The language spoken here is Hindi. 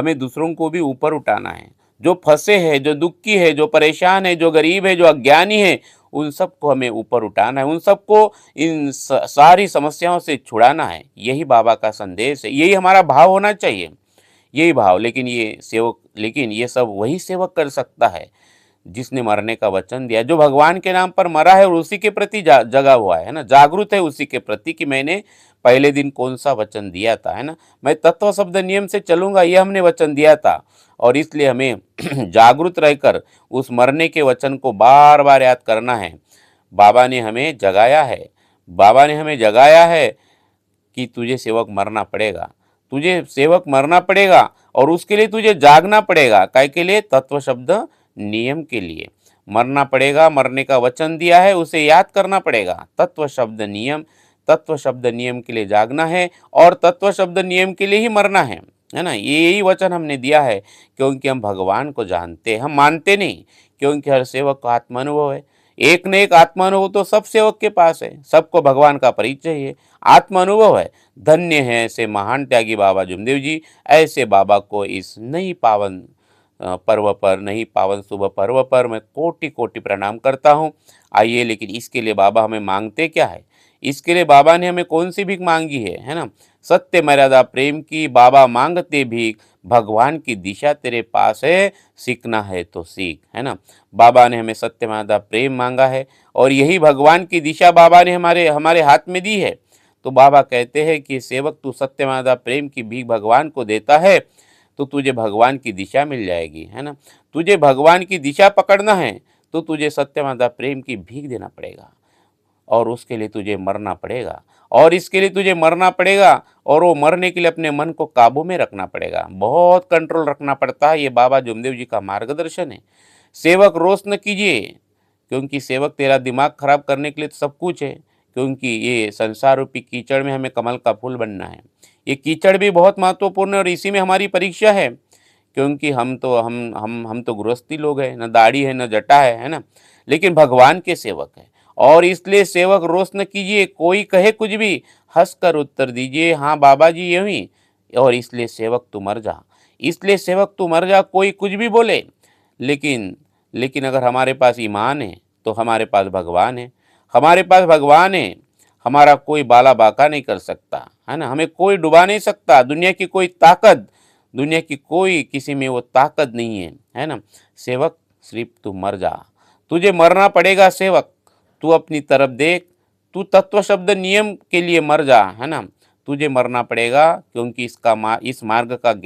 हमें दूसरों को भी ऊपर उठाना है। जो फँसे हैं, जो दुखी है, जो परेशान है, जो गरीब है, जो अज्ञानी है, उन सबको हमें ऊपर उठाना है, उन सबको इन सारी समस्याओं से छुड़ाना है। यही बाबा का संदेश है, यही हमारा भाव होना चाहिए, यही भाव। लेकिन ये सब वही सेवक कर सकता है जिसने मरने का वचन दिया, जो भगवान के नाम पर मरा है और उसी के प्रति जगा हुआ है ना, जागरूक है उसी के प्रति कि मैंने पहले दिन कौन सा वचन दिया था, है ना, मैं तत्व शब्द नियम से चलूंगा, ये हमने वचन दिया था। और इसलिए हमें जागरूक रहकर उस मरने के वचन को बार बार याद करना है। बाबा ने हमें जगाया है, बाबा ने हमें जगाया है कि तुझे सेवक मरना पड़ेगा, तुझे सेवक मरना पड़ेगा, और उसके लिए तुझे जागना पड़ेगा। काय के लिए? तत्व शब्द नियम के लिए मरना पड़ेगा। मरने का वचन दिया है, उसे याद करना पड़ेगा। तत्व शब्द नियम, तत्व शब्द नियम के लिए जागना है और तत्व शब्द नियम के लिए ही मरना है ना। यही वचन हमने दिया है, क्योंकि हम भगवान को जानते हैं, हम मानते नहीं, क्योंकि हर सेवक का आत्मानुभव है। एक न एक आत्मानुभव तो सब सेवक के पास है, सबको भगवान का परिचय है, आत्मानुभव है। धन्य है ऐसे महान त्यागी बाबा जुमदेव जी। ऐसे बाबा को इस नई पावन पर्व पर, नई पावन शुभ पर्व पर मैं कोटि कोटि प्रणाम करता हूँ। आइए, लेकिन इसके लिए बाबा हमें मांगते क्या है? इसके लिए बाबा ने हमें कौन सी भीख मांगी है ना? सत्य मर्यादा प्रेम की बाबा मांगते भीख, भगवान की दिशा तेरे पास है, सीखना है तो सीख, है ना। बाबा ने हमें सत्य मर्यादा प्रेम मांगा है और यही भगवान की दिशा बाबा ने हमारे हमारे हाथ में दी है। तो बाबा कहते हैं कि सेवक, तू सत्य मर्यादा प्रेम की भीख भगवान को देता है तो तुझे भगवान की दिशा मिल जाएगी, है ना। तुझे भगवान की दिशा पकड़ना है तो तुझे सत्य मर्यादा प्रेम की भीख देना पड़ेगा, और उसके लिए तुझे मरना पड़ेगा, और इसके लिए तुझे मरना पड़ेगा, और वो मरने के लिए अपने मन को काबू में रखना पड़ेगा, बहुत कंट्रोल रखना पड़ता है। ये बाबा जुमदेव जी का मार्गदर्शन है। सेवक रोष न कीजिए, क्योंकि सेवक तेरा दिमाग खराब करने के लिए तो सब कुछ है, क्योंकि ये संसार रूपी कीचड़ में हमें कमल का फूल बनना है। ये कीचड़ भी बहुत महत्वपूर्ण है और इसी में हमारी परीक्षा है, क्योंकि हम तो गृहस्थी लोग हैं, न दाढ़ी है न जटा है ना, लेकिन भगवान के सेवक हैं। और इसलिए सेवक रोष न कीजिए, कोई कहे कुछ भी हंसकर उत्तर दीजिए, हाँ बाबा जी यूं ही। और इसलिए सेवक तू मर जा, इसलिए सेवक तू मर जा, कोई कुछ भी बोले, लेकिन लेकिन अगर हमारे पास ईमान है तो हमारे पास भगवान है, हमारे पास भगवान है। हमारा कोई बाला बाका नहीं कर सकता, है ना, हमें कोई डुबा नहीं सकता। दुनिया की कोई ताकत, दुनिया की कोई किसी में वो ताकत नहीं है ना। सेवक, सिर्फ तू मर जा, तुझे मरना पड़ेगा सेवक। तू अपनी तरफ देख, तू तत्व शब्द नियम के लिए मर जा, है ना। तुझे मरना पड़ेगा, क्योंकि इस मार्ग का ज्ञान